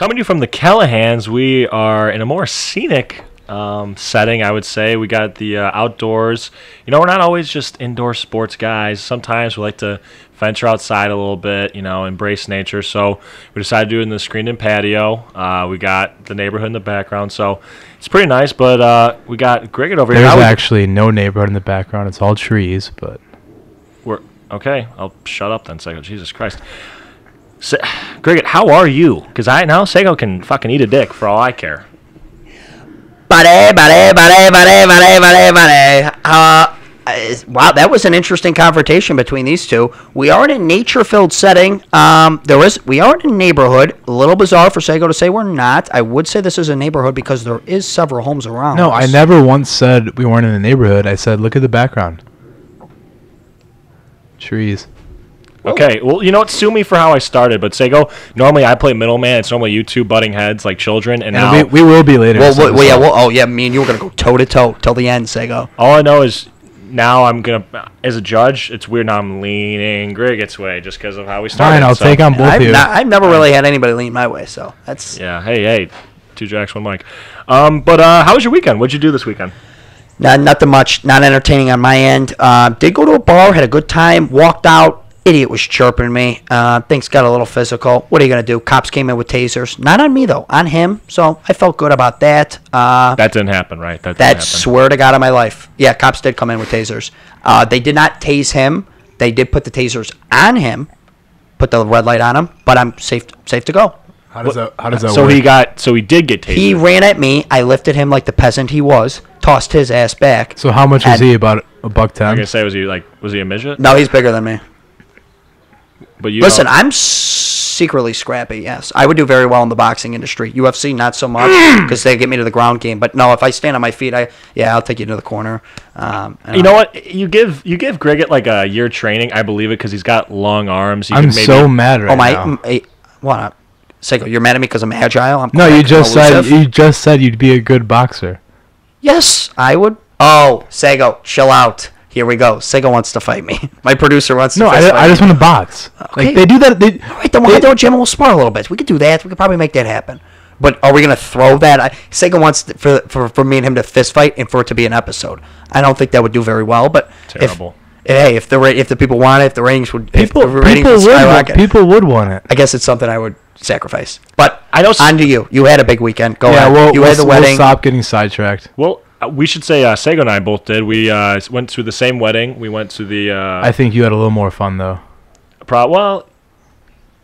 Coming to you from the Callahans, we are in a more scenic setting, I would say. We got the outdoors. You know, we're not always just indoor sports guys. Sometimes we like to venture outside a little bit, you know, embrace nature. So we decided to do it in the screened-in patio. We got the neighborhood in the background, so it's pretty nice. But we got Greg over here. There's actually no neighborhood in the background. It's all trees, but... Okay, I'll shut up then, Sego. Jesus Christ. Greg, how are you? Because now Sego can fucking eat a dick for all I care. Buddy. Wow, that was an interesting confrontation between these two. We are in a nature-filled setting. We are in a neighborhood. A little bizarre for Sego to say we're not. I would say this is a neighborhood because there is several homes around. No, I never once said we weren't in a neighborhood. I said, look at the background. Trees. Okay, well, you know what? Sue me for how I started, but Sego, normally I play middleman. It's normally you two butting heads like children, and now... We will be later. Me and you were going to go toe-to-toe till the end, Sego. All I know is now I'm going to... As a judge, it's weird now I'm leaning Grigot's way just because of how we started. Fine, I'll take on both of you. I've never really had anybody lean my way, so that's... Yeah, hey, 2 Jacks, 1 Mike. But how was your weekend? What'd you do this weekend? Nothing much. Not entertaining on my end. Did go to a bar, had a good time, walked out. Idiot was chirping me. Things got a little physical. What are you going to do? Cops came in with tasers. Not on me, though. On him. So I felt good about that. That didn't happen, right? That didn't happen. Swear to God on my life. Yeah, cops did come in with tasers. They did not tase him. They did put the tasers on him, put the red light on him, but I'm safe to go. How does that work? So he did get tasered. He ran at me. I lifted him like the peasant he was, tossed his ass back. So how much was he? About $110? I'm gonna say, was he a midget? No, he's bigger than me. But listen, I'm secretly scrappy. Yes, I would do very well in the boxing industry. UFC, not so much because they get me to the ground game. But no, if I stand on my feet, I'll take you to the corner. You know what? You give Greg like a year training. I believe it because he's got long arms. I'm so mad right now. What? Sego, you're mad at me because I'm agile? No, you just said you'd be a good boxer. Yes, I would. Oh, Sego, chill out. Here we go. Sego wants to fight me. My producer wants to fight me. No, I just want to box. Okay. Like, they do that. All right, then we'll go to gym and we'll spar a little bit. We could do that. We could probably make that happen. But are we going to throw that? Sego wants for me and him to fist fight and for it to be an episode. I don't think that would do very well. But terrible. If the people want it, if the ratings would skyrocket, people would want it. I guess it's something I would sacrifice. But I know. On to you. You had a big weekend. Go ahead. Well, you had the wedding. We'll stop getting sidetracked. Well, we should say Sego and I both did. We went to the same wedding. We went to the... I think you had a little more fun, though. Well,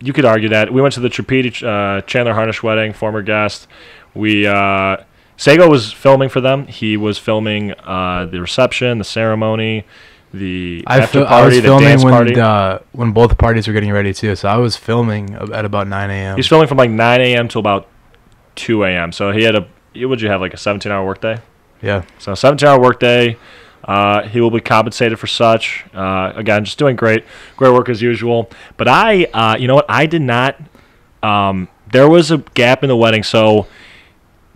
you could argue that. We went to the Trapede Chandler Harnish wedding, former guest. Sego was filming for them. He was filming the reception, the ceremony, the after party, the dance party. When both parties were getting ready, too. So I was filming at about 9 a.m. He's filming from like 9 a.m. till about 2 a.m. So he had would you have, like a 17-hour workday? Yeah. So 17-hour workday. He will be compensated for such. Again, just doing great work as usual. But you know what? I did not. There was a gap in the wedding. So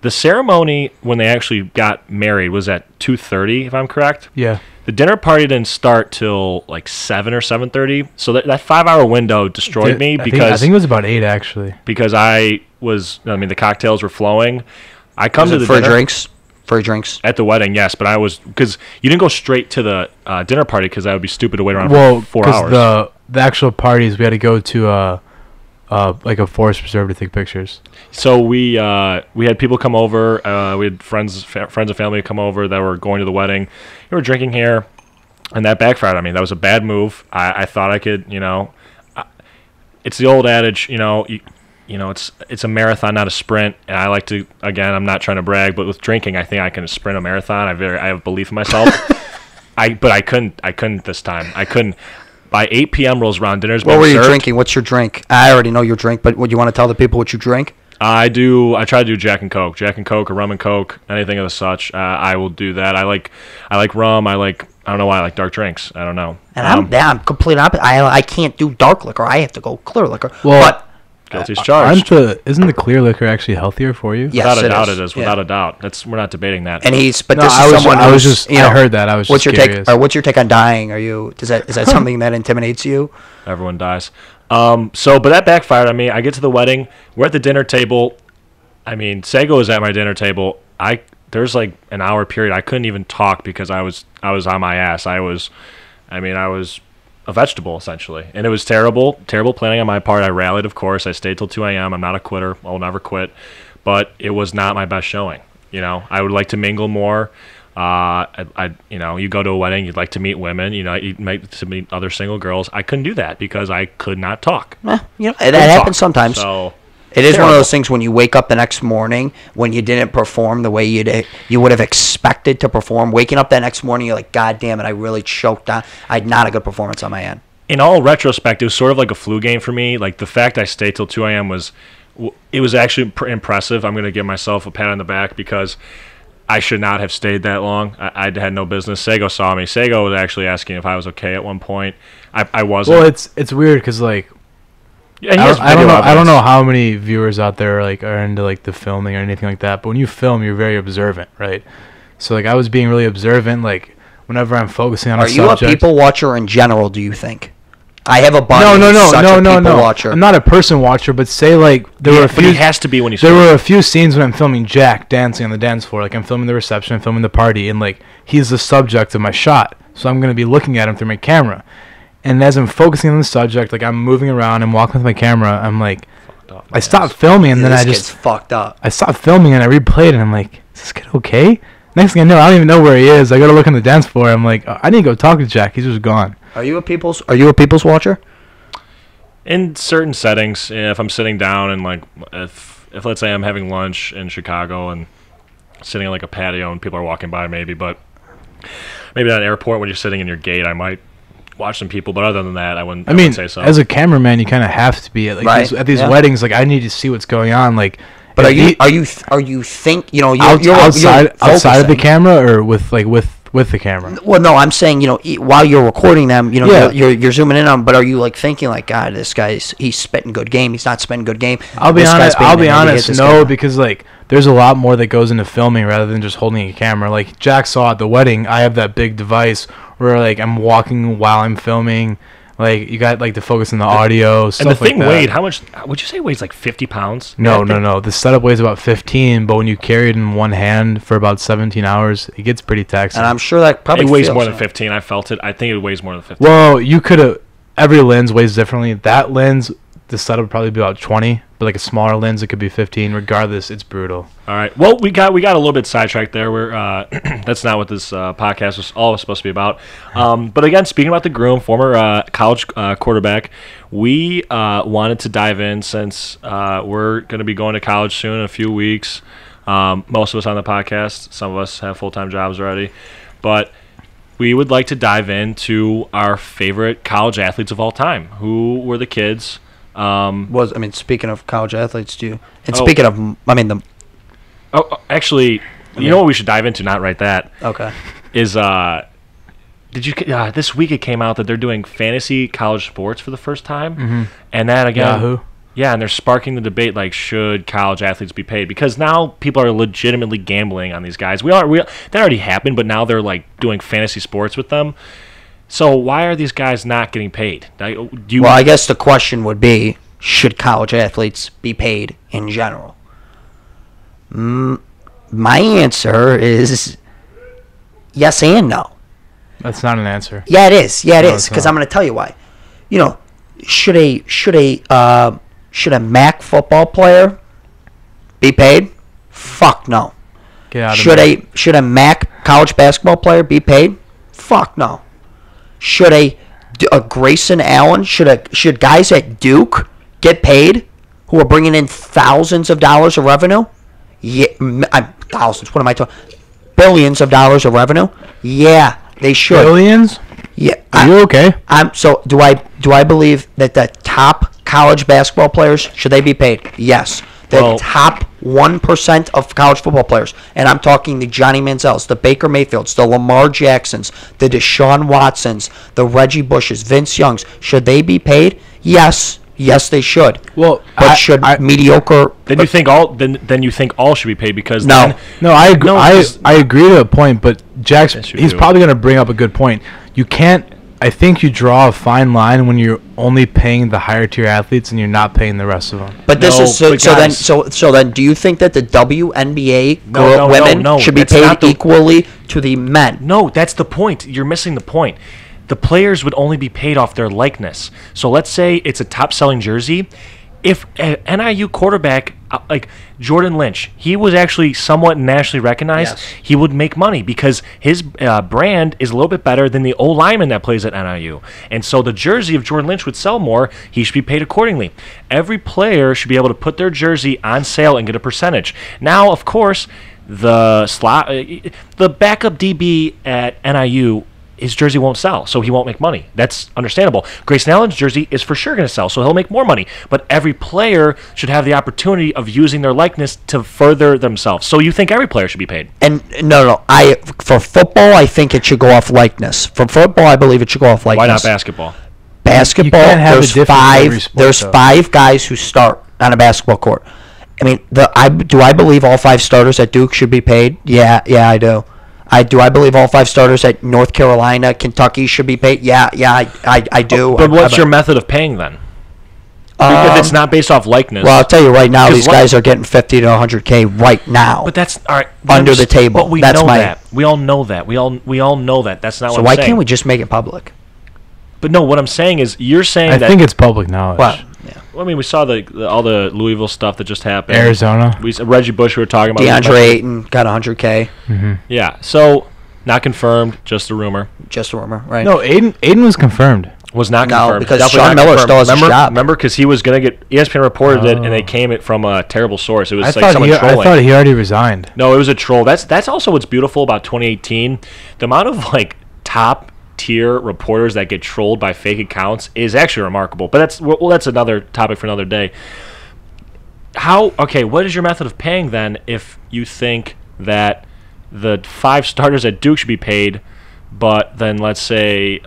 the ceremony when they actually got married was at 2:30, if I'm correct. Yeah. The dinner party didn't start till like 7 or 7:30. So that 5-hour window destroyed me because I think it was about 8 actually. Because the cocktails were flowing. I come to the free dinner. Drinks. Free drinks At the wedding, yes, but because you didn't go straight to the dinner party because that would be stupid to wait around for 4 hours. Well, the actual parties, we had to go to like a forest preserve to take pictures. So we had people come over. We had friends and family come over that were going to the wedding. We were drinking here, and that backfired on me. That was a bad move. I thought I could, it's the old adage, it's a marathon, not a sprint. And I like to, again, I'm not trying to brag, but with drinking, I think I can sprint a marathon. I have belief in myself. But I couldn't this time. I couldn't. By 8 p.m. rolls around, dinner's been served. What were you drinking? What's your drink? I already know your drink, but would you want to tell the people what you drink? I try to do Jack and Coke or rum and Coke, anything of the such. I will do that. I like rum. I don't know why I like dark drinks. I don't know. And I'm complete opposite. I can't do dark liquor. I have to go clear liquor. Well, but guilty as charged. Isn't the clear liquor actually healthier for you? Yes, without a doubt, it is. Without a doubt. We're not debating that. And I heard that. I was what's just your curious. what's your take on dying? Is that something that intimidates you? Everyone dies. But that backfired on me. I get to the wedding. We're at the dinner table. I mean, Sego was at my dinner table. There's like an hour period I couldn't even talk because I was on my ass. I was a vegetable essentially, and it was terrible planning on my part. I rallied, of course. I stayed till 2 a.m. I'm not a quitter. I'll never quit. But it was not my best showing. I would like to mingle more. You go to a wedding, you'd like to meet women, you'd like to meet other single girls. I couldn't do that because I could not talk. That happens sometimes. So it is one of those things when you wake up the next morning when you didn't perform the way you would have expected to perform. Waking up that next morning, you're like, God damn it, I really choked on. I had not a good performance on my end. In all retrospect, it was sort of like a flu game for me. Like the fact I stayed till 2 a.m. was actually impressive. I'm going to give myself a pat on the back because I should not have stayed that long. I had no business. Sego saw me. Sego was actually asking if I was okay at one point. I wasn't. Well, it's weird because like I don't know how many viewers out there are into like the filming or anything like that. But when you film, you're very observant, right? So like I was being really observant. Like whenever I'm focusing on a subject. Are you a people watcher in general? Do you think? I have a buddy who's such a people watcher. I'm not a person watcher, but say like there were a few. But he has to be when he's. There were a few scenes when I'm filming Jack dancing on the dance floor. Like I'm filming the reception, I'm filming the party, and like he's the subject of my shot. So I'm gonna be looking at him through my camera, and as I'm focusing on the subject, like I'm moving around, I'm walking with my camera. I'm like, I stopped filming, and then I just fucked up. I stopped filming and I replayed it. And I'm like, is this kid okay? Next thing I know, I don't even know where he is. I gotta look on the dance floor. I'm like, I need to go talk to Jack. He's just gone. Are you a people's watcher? In certain settings, if I'm sitting down and like if let's say I'm having lunch in Chicago and sitting on like a patio and people are walking by but maybe at an airport when you're sitting in your gate, I might watch some people, but other than that, I wouldn't say so. As a cameraman, you kind of have to be at like these weddings. Like I need to see what's going on. Like, but are you you're outside of the camera or with the camera? Well, no, I'm saying while you're recording them, you're zooming in on them. But are you like thinking like, God, this he's spitting good game. He's not spitting good game. I'll be honest. No, because like there's a lot more that goes into filming rather than just holding a camera. Like Jack saw at the wedding, I have that big device where like I'm walking while I'm filming. Like you got like to focus on the audio. And the thing weighed, how much would you say it weighs? Like 50 pounds? No. The setup weighs about 15, but when you carry it in one hand for about 17 hours, it gets pretty taxing. And I'm sure that probably weighs more than 15. I felt it. I think it weighs more than 15. Well, you could have. Every lens weighs differently. That lens, the setup would probably be about 20, but like a smaller lens, it could be 15. Regardless, it's brutal. All right. Well, we got a little bit sidetracked there. We're that's not what this podcast was all supposed to be about. But again, speaking about the groom, former college quarterback, we wanted to dive in since we're going to be going to college soon in a few weeks. Most of us on the podcast, some of us have full-time jobs already, but we would like to dive into our favorite college athletes of all time. Who were the kids? Speaking of college athletes, actually, you know what we should dive into? Not right that. Okay. Is did you this week it came out that they're doing fantasy college sports for the first time, and that again, Yahoo. Yeah, and they're sparking the debate like, should college athletes be paid? Because now people are legitimately gambling on these guys. That already happened, but now they're like doing fantasy sports with them. So why are these guys not getting paid? I guess the question would be, should college athletes be paid in general? My answer is yes and no. That's not an answer. Yeah, it is. Yeah, it is. Because I'm going to tell you why. Should a MAC football player be paid? Fuck no. Get out of there. Should a MAC college basketball player be paid? Fuck no. Should a Grayson Allen, should guys at Duke get paid who are bringing in thousands of dollars of revenue? Yeah, thousands. What am I talking? Billions of dollars of revenue? Yeah, they should. Billions? Yeah. Are you okay? So do I believe that the top college basketball players, should they be paid? Yes. The top 1% of college football players, and I'm talking the Johnny Manziels, the Baker Mayfields, the Lamar Jacksons, the Deshaun Watsons, the Reggie Bushes, Vince Youngs, should they be paid? Yes. Yes, they should. Well, but should mediocre? Then you think all? Then you think all should be paid because no. I agree. I agree to a point, but he's probably going to bring up a good point. You can't. I think you draw a fine line when you're only paying the higher tier athletes and you're not paying the rest of them. But this No, is so, but so then guys- so then do you think that the WNBA No, women should be that's paid not the- equally to the men? No, that's the point. You're missing the point. The players would only be paid off their likeness. So let's say it's a top-selling jersey. If an NIU quarterback like Jordan Lynch, he was actually somewhat nationally recognized, Yes. he would make money because his brand is a little bit better than the old lineman that plays at NIU. And so the jersey of Jordan Lynch would sell more. He should be paid accordingly. Every player should be able to put their jersey on sale and get a percentage. Now, of course, the backup DB at NIU, his jersey won't sell, so he won't make money. That's understandable. Grayson Allen's jersey is for sure going to sell, so he'll make more money. But every player should have the opportunity of using their likeness to further themselves. So you think every player should be paid? And no, for football, I think it should go off likeness. For football, I believe it should go off likeness. Why not basketball? Basketball, You can't have there's a difference in every five. sport, There's though. 5 guys who start on a basketball court. I mean, do I believe all 5 starters at Duke should be paid? Yeah, I do. I believe all 5 starters at North Carolina, Kentucky should be paid? Yeah, I do. But what's your method of paying then? If it's not based off likeness. Well, I'll tell you right now, 'Cause these what- guys are getting 50 to 100K right now. But that's all right. Under the table. But we That's know my- that. We all know that. We all know that. That's not So what I'm why saying. can't we just make it public? But no, what I'm saying is you're saying I that. think it's public knowledge. Well, yeah. Well, I mean, we saw all the Louisville stuff that just happened. Arizona. Reggie Bush. We were talking about DeAndre Ayton got 100K. Yeah. So not confirmed, just a rumor. Just a rumor, right? No, Aiden was confirmed. Was not No, confirmed. because Definitely Sean not Miller confirmed. still has a job. Remember, because he was gonna get ESPN reported it, and they Oh. came it from a terrible source. It was I like thought someone I trolling. thought he already resigned. No, it was a troll. That's also what's beautiful about 2018. The amount of like top tier reporters that get trolled by fake accounts is actually remarkable. But that's another topic for another day. What is your method of paying then if you think that the 5 starters at Duke should be paid, but then let's say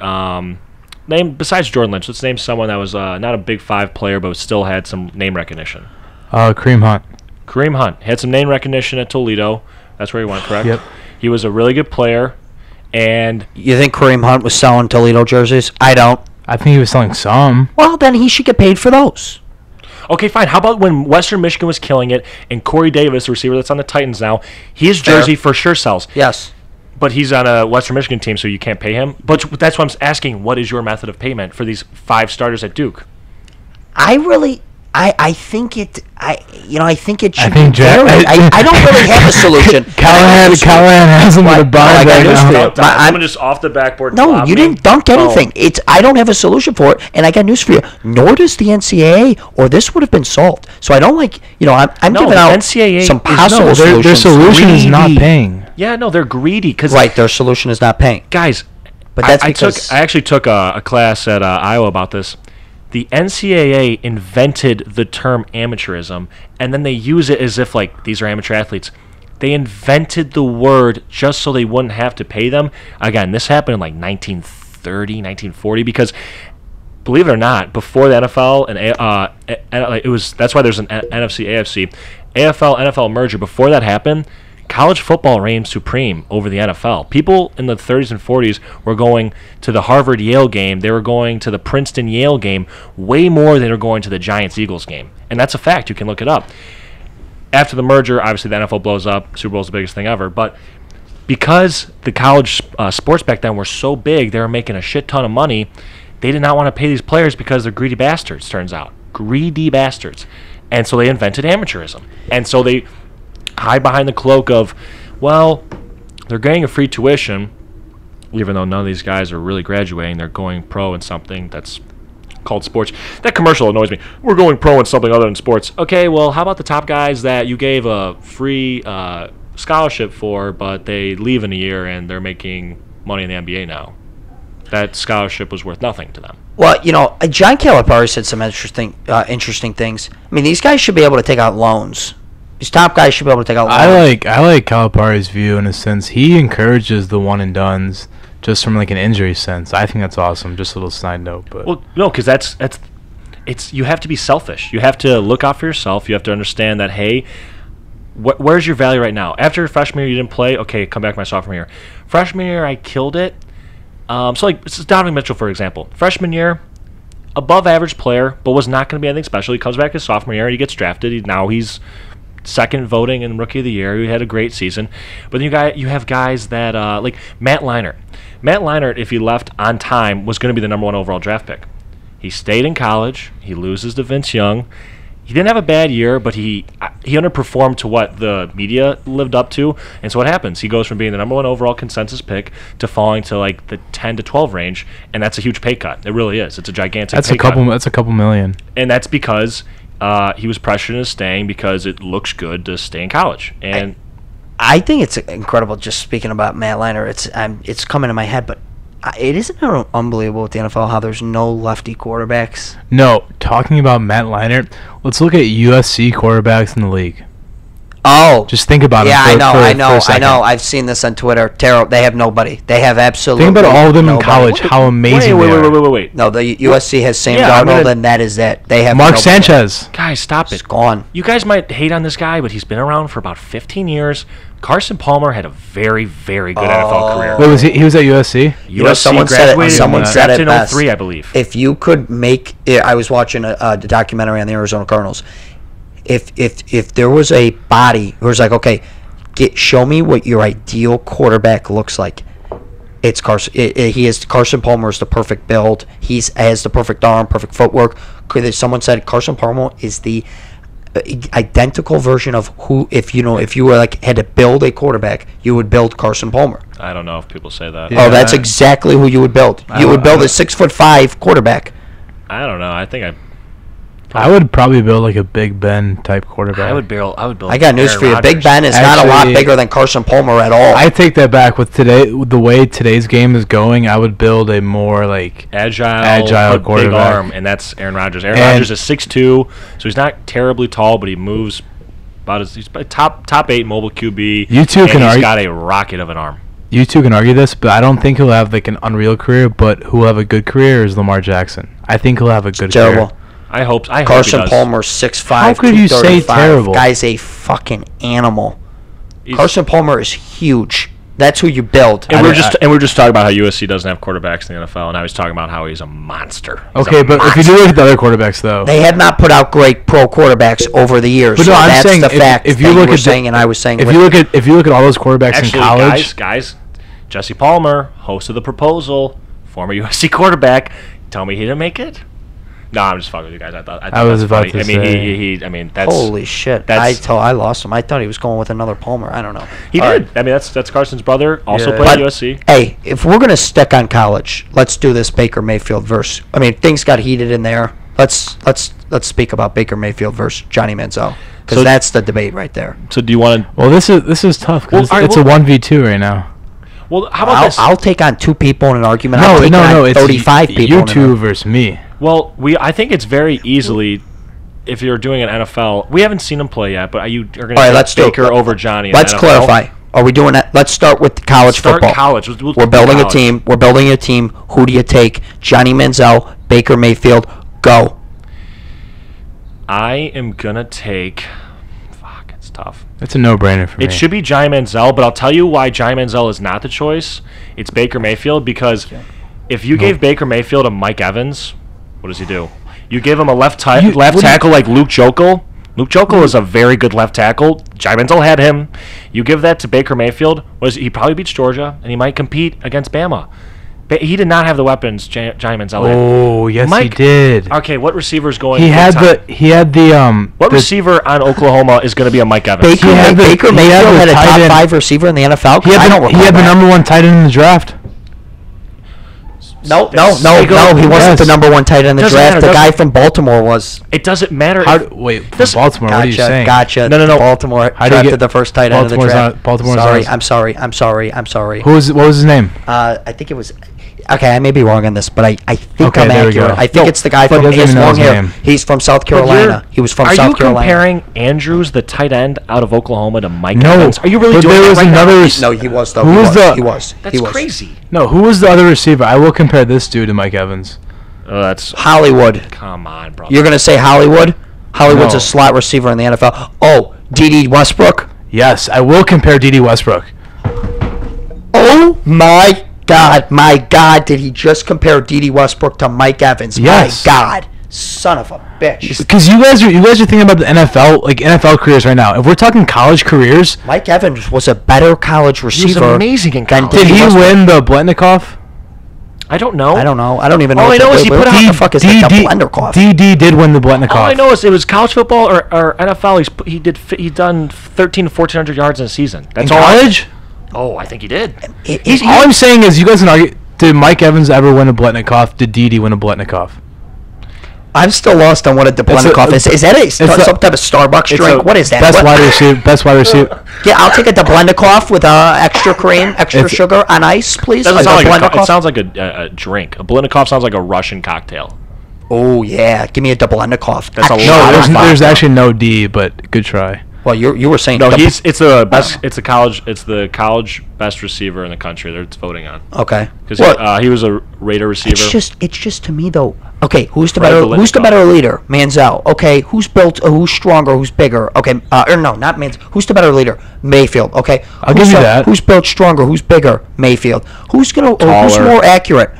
name besides Jordan Lynch, let's name someone that was not a big 5 player but still had some name recognition. Kareem Hunt. Kareem Hunt had some name recognition at Toledo. That's where he went, correct? Yep. He was a really good player, and You think Kareem Hunt was selling Toledo jerseys? I don't. I think he was selling some. Well, then he should get paid for those. okay, fine. How about when Western Michigan was killing it, and Corey Davis, the receiver that's on the Titans now, his Fair. jersey for sure sells. Yes. But he's on a Western Michigan team, so you can't pay him. But that's what I'm asking. What is your method of payment for these 5 starters at Duke? I think it. I think it should think be varied. I don't really have a solution. Callahan has him with a Well, bar I got right news now. for you. Someone I'm- just off the backboard. No, lobbed you me. didn't dunk anything. Oh. I don't have a solution for it, and I got news for you. Nor does the NCAA, or this would have been solved. So I don't like. I'm No, giving the out NCAA some is- possible No, solutions. their solution is not Greedy. paying. Yeah, no, they're greedy because Right, their solution is not paying. guys. But that's I because actually took a class at Iowa about this. The NCAA invented the term amateurism, and then they use it as if like these are amateur athletes. They invented the word just so they wouldn't have to pay them. Again, this happened in like 1930, 1940, because believe it or not, before the NFL that's why there's an NFC AFC AFL NFL merger. Before that happened, college football reigned supreme over the NFL. People in the 30s and 40s were going to the Harvard-Yale game. They were going to the Princeton-Yale game way more than they were going to the Giants-Eagles game. And that's a fact. You can look it up. After the merger, obviously the NFL blows up. Super Bowl's the biggest thing ever. But because the college sports back then were so big, they were making a shit ton of money, they did not want to pay these players because they're greedy bastards, turns out. Greedy bastards. And so they invented amateurism. And so they hide behind the cloak of, well, they're getting a free tuition, even though none of these guys are really graduating. They're going pro in something that's called sports. That commercial annoys me. We're going pro in something other than sports. Okay, well, how about the top guys that you gave a free scholarship for, but they leave in a year and they're making money in the NBA now? That scholarship was worth nothing to them. Well, John Calipari said some interesting things. I mean, these guys should be able to take out loans. These top guys should be able to take out loans. I like Calipari's view in a sense. He encourages the one and dones just from like an injury sense. I think that's awesome. Just a little side note, but Well, no, because it's you have to be selfish. You have to look out for yourself. You have to understand that, hey, where's your value right now? After your freshman year, you didn't play. Okay, come back my sophomore year. Freshman year, I killed it. So like this is Donovan Mitchell, for example. Freshman year, above average player, but was not going to be anything special. He comes back his sophomore year, he gets drafted. Now he's second voting in Rookie of the Year. He had a great season. But you have guys that like Matt Leinart. Matt Leinart, if he left on time, was going to be the number 1 overall draft pick. He stayed in college. He loses to Vince Young. He didn't have a bad year, but he underperformed to what the media lived up to. And so what happens? He goes from being the number 1 overall consensus pick to falling to like the 10 to 12 range, and that's a huge pay cut. It really is. It's a gigantic That's pay a couple. cut. That's a couple million. And that's because he was pressured into staying because it looks good to stay in college. And I think it's incredible. Just speaking about Matt Leinart, it's coming to my head, but it isn't unbelievable with the NFL how there's no lefty quarterbacks. No, talking about Matt Leinart, let's look at USC quarterbacks in the league. Oh, Just think about it. yeah, for a I know. second. I've seen this on Twitter. Terrible. They have nobody. They have absolutely. Think about all of them in nobody. college. How amazing they are. wait. No, the USC has Sam Yeah, I'm Darnold, gonna- and that is it. They have Mark nobody. Sanchez. Guys, stop It's it. gone. You guys might hate on this guy, but he's been around for about 15 years. Carson Palmer had a very, very good NFL career. Wait, was he was at USC? You know, someone said it- graduated someone and said it drafted in best. 03, I believe. If you could make, I was watching a documentary on the Arizona Cardinals. If there was a body who was like, okay, show me what your ideal quarterback looks like. It's Carson. Carson Palmer is the perfect build. Has the perfect arm, perfect footwork. Someone said Carson Palmer is the identical version of who. If you were like had to build a quarterback, you would build Carson Palmer. I don't know if people say that. Yeah. Oh, that's exactly who you would build. You would build a 6'5" quarterback. I don't know. I think I would probably build like a Big Ben type quarterback. I would build. I got news Aaron for you. Big Rodgers. Ben is not a lot Actually- bigger than Carson Palmer at all. I take that back. With the way today's game is going, I would build a more like Agile Agile big quarterback. arm, and that's Aaron Rodgers. Aaron And- Rodgers is 6'2", so he's not terribly tall, but he moves he's about top 8 mobile QB. You two and can he's argue- got a rocket of an arm. you two can argue this, but I don't think he'll have like an unreal career. But who will have a good career is Lamar Jackson. I think he'll have a good Terrible. career. I hope he Carson does. Palmer 6'5". How could you say 235. terrible? Guy's a fucking animal. He's- Carson Palmer is huge. That's who you build. And I- we're just talking about how USC doesn't have quarterbacks in the NFL, and now he's talking about how he's a monster. He's Okay, a but if you do look at the other quarterbacks, though, They have not put out great pro quarterbacks over the years. But So no, I'm that's saying the fact. if you that look were at saying, and I was saying, if you look at all those quarterbacks actually, in college, guys, Jesse Palmer, host of The Proposal, former USC quarterback, tell me he didn't make it. No, I'm just fucking with you guys. I thought was that's about funny. to I mean, say. he I mean, that's holy shit! that's- I lost him. I thought he was going with another Palmer. I don't know. he All did. right. I mean, that's Carson's brother. Also Yeah. played But, at USC. hey, if we're gonna stick on college, let's do this Baker Mayfield verse. I mean, things got heated in there. Let's speak about Baker Mayfield versus Johnny Manziel because So- that's the debate right there. So do you want to? well, this is tough because Well, all right, it's well- a 1v2 right now. Well, how about this? I'll take on 2 people in an argument. I'll No, take on it's 35 people. you in an two versus me. Well, I think it's very easily. If you're doing an NFL, we haven't seen him play yet, but you are going All right, to let's do it. Baker over Johnny. in Let's NFL. clarify. Are we doing that? Let's start with college Start football. college. We're building college. a team. We're building a team. Who do you take? Johnny Manziel, Baker Mayfield. Go. I am gonna take. Fuck, it's tough. It's a no-brainer for me. It should be Johnny Manziel, but I'll tell you why Johnny Manziel is not the choice. It's Baker Mayfield, because if you gave Baker Mayfield a Mike Evans, what does he do? You give him a left what do you- tackle like Luke Jokel. Luke Jokel is a very good left tackle. Johnny Manziel had him. You give that to Baker Mayfield, he probably beats Georgia, and he might compete against Bama. He did not have the weapons Johnny Manziel had. Oh, yes, he Mike- did. Okay, what receiver's going? He big had time? the What receiver on Oklahoma is going to be a Mike Evans? Baker, He had the- Baker he had Mayfield the had a tight top end. 5 receiver in the NFL. He I had don't the, recall he had the that. number 1 tight end in the draft. No, Seagull? he wasn't Yes. the number 1 tight end in the Doesn't draft. matter, The guy doesn't- from Baltimore was. It doesn't matter. How? if- Wait, from This- Baltimore. What are you saying? Gotcha. No. Baltimore How do you drafted get- the first tight end in the Baltimore's draft. not- Baltimore's sorry, not- I'm sorry. What was his name? I think it was. Okay, I may be wrong on this, but I think Okay, I'm there we accurate. go. I think No, it's the guy but from doesn't his even know long his hair. name. He's from South But you're- Carolina. He was from South Carolina. Are you comparing Andrews, the tight end out of Oklahoma, to Mike No, Evans? Are you really but doing there that was right another now? rec- No, he was though. Who he was was. the- He was. That's he was. crazy. No, who was the other receiver? I will compare this dude to Mike Evans. Oh, that's Hollywood. come on, bro. You're gonna say Hollywood? Hollywood's No. a slot receiver in the NFL. Oh, D.D. Westbrook. Yes, I will compare D.D. Westbrook. Oh my God, did he just compare D.D. Westbrook to Mike Evans? Yes. My God. Son of a bitch. Because you guys are thinking about the NFL, like NFL careers right now. If we're talking college careers, Mike Evans was a better college He was receiver. amazing in than college. did he Westbrook. win the Bletnikoff? I don't know. I don't know. I don't even know. All I know is he put out- what the fuck is that? The Blenderkoff. DD did win the Bletnikoff. All I know is it was college football or NFL. He done 1,300 to 1,400 yards in a season. That's in all. college? I think he did. All I'm saying is, you guys can argue. Did Mike Evans ever win a Bletnikoff? Did DD win a Bletnikoff? I'm still lost on what a Dublennikov is. Is that some type of Starbucks drink? What is that? Best wide receiver. Best wide receiver. Yeah, I'll take a Dublennikov with extra cream, extra sugar on ice, please. Doesn't sound like Dublennikov. it sounds like a drink. A Blennikov sounds like a Russian cocktail. Oh yeah, give me a Dublennikov. That's a Extra lot No, of hot. there's actually no D, but good try. Well, you were saying No, it's the college best receiver in the country that it's voting on. okay. Because Well, he was a Raider receiver. it's just to me though. Okay, who's the Fred better Biletnikoff. leader? Manziel. Okay, who's built? Who's stronger? Who's bigger? Okay, or no, not Manziel. Who's the better leader? Mayfield. Okay, I'll give you that. Who's built stronger? Who's bigger? Mayfield. Who's who's Taller. more accurate?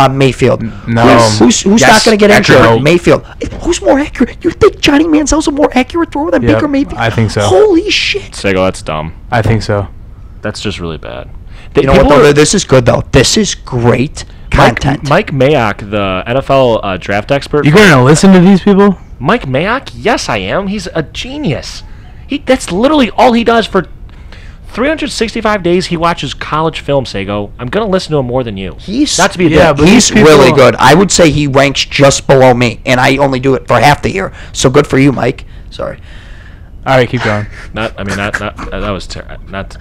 Mayfield. No. Who's Yes, not going to get injured? accurate. Mayfield. Who's more accurate? You think Johnny Manziel's a more accurate thrower than Yep, Baker Mayfield? I think so. Holy shit! Sego, that's dumb. I think so. That's just really bad. You know what though? This is good though. This is great content. Mike Mayock, the NFL draft expert. You're gonna listen to these people? Mike Mayock? Yes, I am. He's a genius. That's literally all he does for 365 days. He watches college film, Sego. I'm gonna listen to him more than you. He's Not to be a yeah, dick. but he's these people- really good. I would say he ranks just below me, and I only do it for half the year. So good for you, Mike. Sorry. All right, keep going. Not. That was terrible. Not.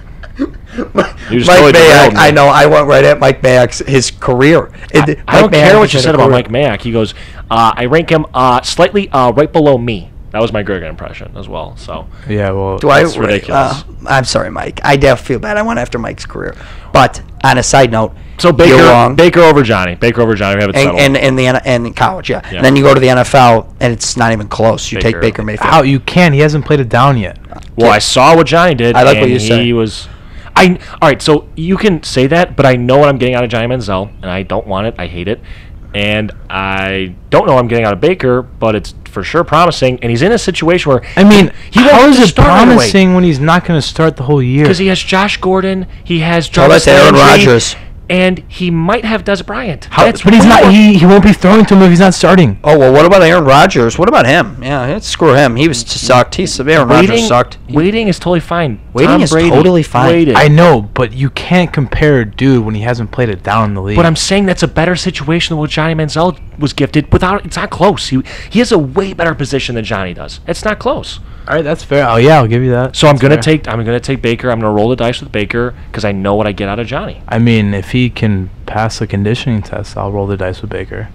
Mike You just totally derailed Mayock. me. I know. I went right at Mike Mayock's his career. I don't care what you said about Mike Mayock. He goes, I rank him slightly right below me. That was my Greg impression as well. So Yeah, well, Do I? That's ridiculous. I'm sorry, Mike. I do feel bad. I went after Mike's career. But on a side note, so you're wrong. Baker over Johnny. Baker over Johnny. We have it settled. and in college, yeah. Yeah. And then you go to the NFL, and it's not even close. You take Baker. Baker Mayfield. how you can? He hasn't played it down yet. Well, I saw what Johnny did. I like what and you say. He was. All right. So you can say that, but I know what I'm getting out of Johnny Manziel, and I don't want it. I hate it, and I don't know what I'm getting out of Baker, but it's for sure promising. And he's in a situation where I mean, he won't how is just it start right away. promising when he's not going to start the whole year? Because he has Josh Gordon, he has Tell Jarvis that to Aaron Landry, Rodgers. and he might have Des Bryant. But he's not. He won't be throwing to him if he's not starting. Oh well, what about Aaron Rodgers? What about him? Yeah, screw him. He was sucked. Aaron Rodgers sucked. Waiting is totally fine. Waiting Tom is Brady totally fine. waited. I know, but you can't compare a dude when he hasn't played it down in the league. But I'm saying that's a better situation than what Johnny Manziel was gifted. It's not close. He has a way better position than Johnny does. It's not close. All right, that's fair. Oh yeah, I'll give you that. So I'm That's gonna fair. take Baker. I'm gonna roll the dice with Baker because I know what I get out of Johnny. I mean, if he can pass the conditioning test, I'll roll the dice with Baker.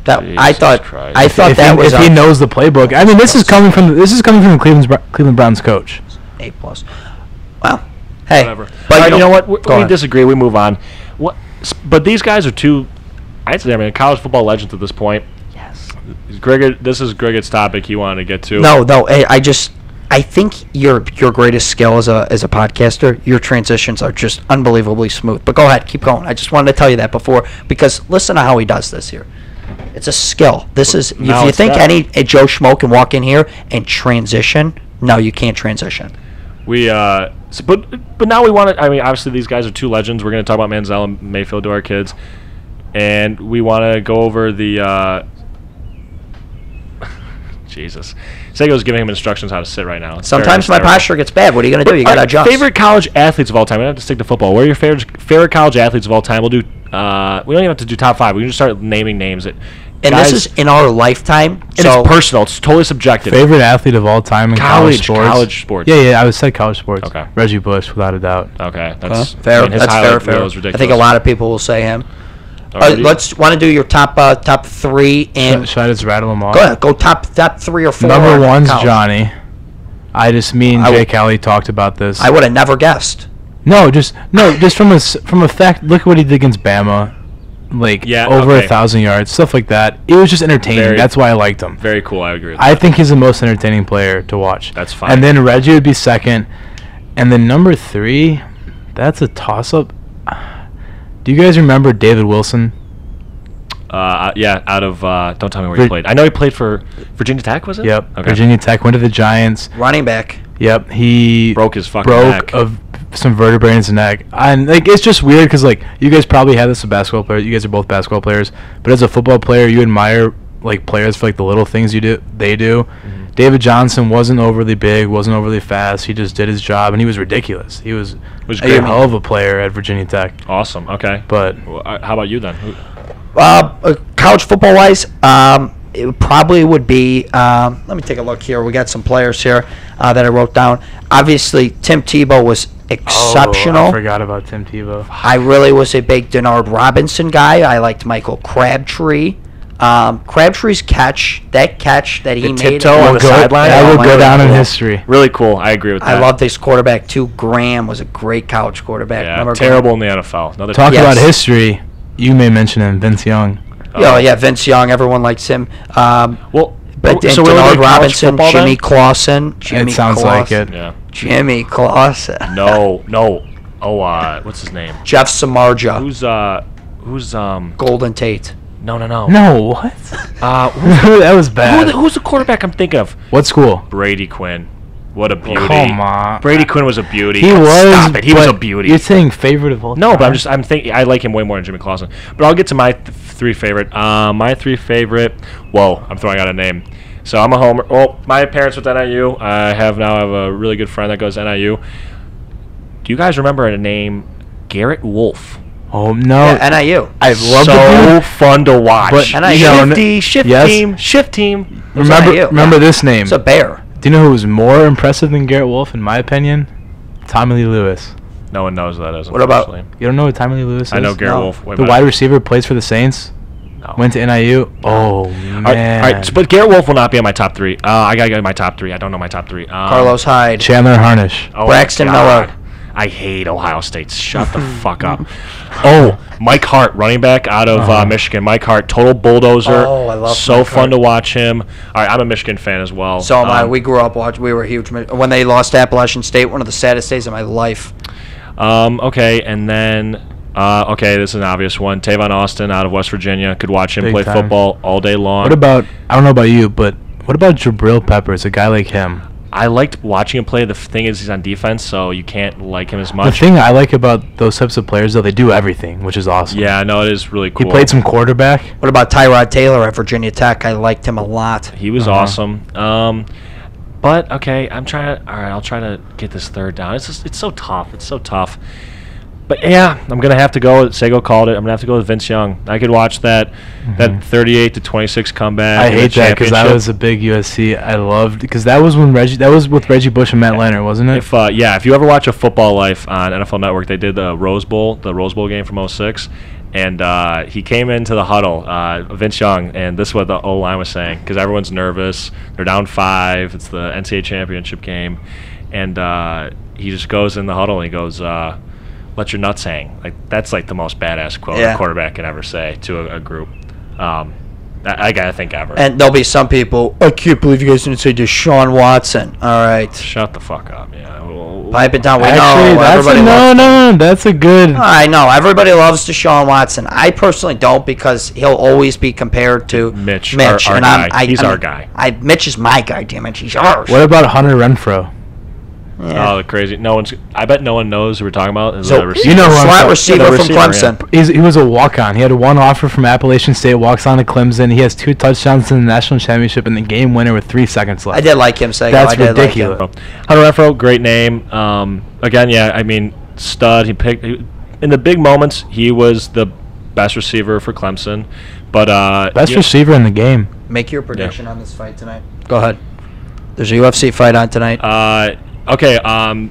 I Jesus thought Christ. If he knows the playbook. I mean, this is coming from the Cleveland Browns coach. A+. Well, hey, Whatever. But All right, you know what? go We on. disagree. We move on. But these guys are two. I'd say, college football legends at this point. Yes. Greg, this is Greg's topic he wanted to get to. No. I think your greatest skill as a podcaster, your transitions are just unbelievably smooth. But go ahead, keep going. I just wanted to tell you that before because listen to how he does this here. It's a skill. This is if Now you it's think that. a Joe Schmo can walk in here and transition. No, you can't transition. But now we want to. Obviously these guys are two legends. We're going to talk about Manziel and Mayfield to our kids, and we want to go over the. Jesus, Sego's giving him instructions how to sit right now. It's Sometimes my very hysterical. posture gets bad. What are you going to do? You got to Our adjust. Favorite college athletes of all time. We don't have to stick to football. What are your favorite college athletes of all time? We'll do. We don't even have to do top 5. We can just start naming names that. And guys, this is in our lifetime. and So it's personal. It's totally subjective. Favorite athlete of all time in college sports. College sports. Yeah, I would say college sports. Okay. Reggie Bush, without a doubt. Okay, that's fair. his That's highlight fair. reel is ridiculous. I think a lot of people will say him. Alrighty. Let's want to do your top 3 and Should I just rattle them off? go ahead. Go top 3 or 4. Number one's college. Johnny. Me and I Jay would- Kelly talked about this. I would have never guessed. just from a fact. Look at what he did against Bama, Yeah, over okay. 1,000 yards, stuff like that. It was just entertaining. Very- That's why I liked him. Very cool. I agree with I that. think he's the most entertaining player to watch. That's fine. And then Reggie would be second, and then number 3, that's a toss-up. Do you guys remember David Wilson? Yeah, out of don't tell me where he played. I know he played for Virginia Tech, was it? Yep. Okay. Virginia Tech went to the Giants. Running back. Yep. He Broke his fucking broke neck. of some vertebrae in his neck, and like it's just weird because like you guys probably have this as basketball players. You guys are both basketball players, but as a football player, you admire like players for like the little things they do. Mm-hmm. David Johnson wasn't overly big, wasn't overly fast. He just did his job, and he was ridiculous. He was Was a great. hell of a player at Virginia Tech. Awesome. Okay. But Well, how about you then? College football wise, it probably would be. Let me take a look here. We got some players here that I wrote down. Obviously, Tim Tebow was exceptional. I forgot about Tim Tebow. I really was a big Denard Robinson guy. I liked Michael Crabtree. Crabtree's catch that he The made. tiptoe on the sideline? That Oh will my go God. down in history. Really cool. I agree with that. I love this quarterback too. Graham was a great college quarterback. Yeah, Remember terrible in the NFL. Another Talk Yes. about history. You may mention him, Vince Young. Oh yeah, Vince Young. Everyone likes him. Well, But so we're looking Denard at college Robinson, football then? Jimmy Clausen. Jimmy It sounds like Clausen. it. Yeah. Jimmy Clausen. No. Oh, what's his name? Jeff Samardzija. Who's Golden Tate. No. No, what? That was bad. Who's the quarterback I'm thinking of? What school? Brady Quinn. What a beauty. Come on. Brady Quinn was a beauty. He was. Stop it. He was a but beauty. You're saying favorite of all No, time? but I'm thinking I like him way more than Jimmy Clausen. But I'll get to my three favorite. My three favorite. Whoa, I'm throwing out a name. So I'm a homer. Well, my parents went to NIU. I have a really good friend that goes to NIU. Do you guys remember a name, Garrett Wolf? Oh no. Yeah, NIU. I love so the dude. fun to watch. But NIU. Shift Yes. team. NIU. Remember this name. It's a bear. Do you know who was more impressive than Garrett Wolf, in my opinion? Tommy Lee Lewis. No one knows who that is. What about- unfortunately. You don't know who Tommy Lee Lewis is? I know Garrett No. Wolf. Way The better. wide receiver plays for the Saints. No. Went to NIU. Oh man. All right, but Garrett Wolf will not be on my top three. I gotta get my top three. I don't know my top three. Carlos Hyde. Chandler Harnish. Oh, Braxton God. Miller. I hate Ohio State. Shut the fuck up. Oh, Mike Hart, running back out of Michigan. Mike Hart, total bulldozer. Oh, I love So Mike fun Hart. to watch him. All right, I'm a Michigan fan as well. So am I. We grew up watching. We were huge. When they lost to Appalachian State, one of the saddest days of my life. Okay, and then okay, this is an obvious one. Tavon Austin out of West Virginia. Could watch him Big play time. football all day long. What about? I don't know about you, but what about Jabril Peppers? A guy like him. I liked watching him play. The thing is, he's on defense, so you can't like him as The much. thing I like about those types of players, though, they do everything, which is awesome. Yeah, no, it is really He cool. played some quarterback. What about Tyrod Taylor at Virginia Tech? I liked him a lot. He was Uh-huh. awesome. But okay, I'm trying to. All right, I'll try to get this third down. It's so tough. It's so tough. But yeah, I'm gonna have to go. Sego called it. I'm gonna have to go with Vince Young. I could watch that 38-26 comeback. I in the hate that because I championship. was a big USC. I loved because that was when that was with Reggie Bush and Matt Leonard, wasn't it? If you ever watch a Football Life on NFL Network, they did the Rose Bowl game from 06. And he came into the huddle, Vince Young, and this is what the O-line was saying, because everyone's nervous. They're down 5. It's the NCAA championship game. And he just goes in the huddle and he goes, let your nuts hang. Like, that's like the most badass quote a quarterback can ever say to a group. I gotta think ever. And there'll be some people. I can't believe you guys didn't say Deshaun Watson. All right, Shut the fuck up. Yeah. pipe it down. We Actually, know that's everybody loves. no. That's a good. I know everybody loves Deshaun Watson. I personally don't because he'll always be compared to Mitch, our and guy. He's our guy. Mitch is my guy. Damn it, he's ours. What about Hunter Renfro? Yeah. Oh, crazy! I bet no one knows who we're talking about. Is So the receiver. you know who I'm slot talking- receiver the from receiver, Clemson. He was a walk-on. He had one offer from Appalachian State, walks on to Clemson. He has 2 touchdowns in the national championship and the game winner with 3 seconds left. I did like him, Sego. That's I did ridiculous. Like him. Hunter Renfro, great name. Again, yeah, I mean, stud. In the big moments, he was the best receiver for Clemson. But Best receiver in the game. Make your prediction on this fight tonight. Go ahead. There's a UFC fight on tonight. Okay,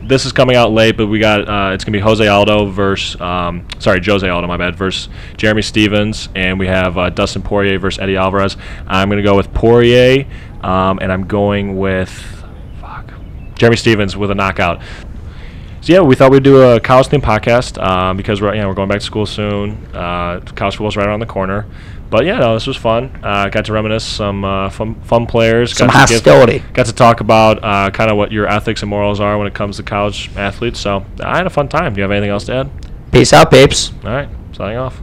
this is coming out late, but we got it's gonna be Jose Aldo versus Jose Aldo, my bad, versus Jeremy Stevens, and we have Dustin Poirier versus Eddie Alvarez. I'm gonna go with Poirier, and I'm going with Jeremy Stevens with a knockout. So yeah, we thought we'd do a college themed podcast because we're going back to school soon. College football's right around the corner. But yeah, no, this was fun. Got to reminisce some fun players. Some got to hostility. Got to talk about kind of what your ethics and morals are when it comes to college athletes. So I had a fun time. Do you have anything else to add? Peace out, babes. All right. Signing off.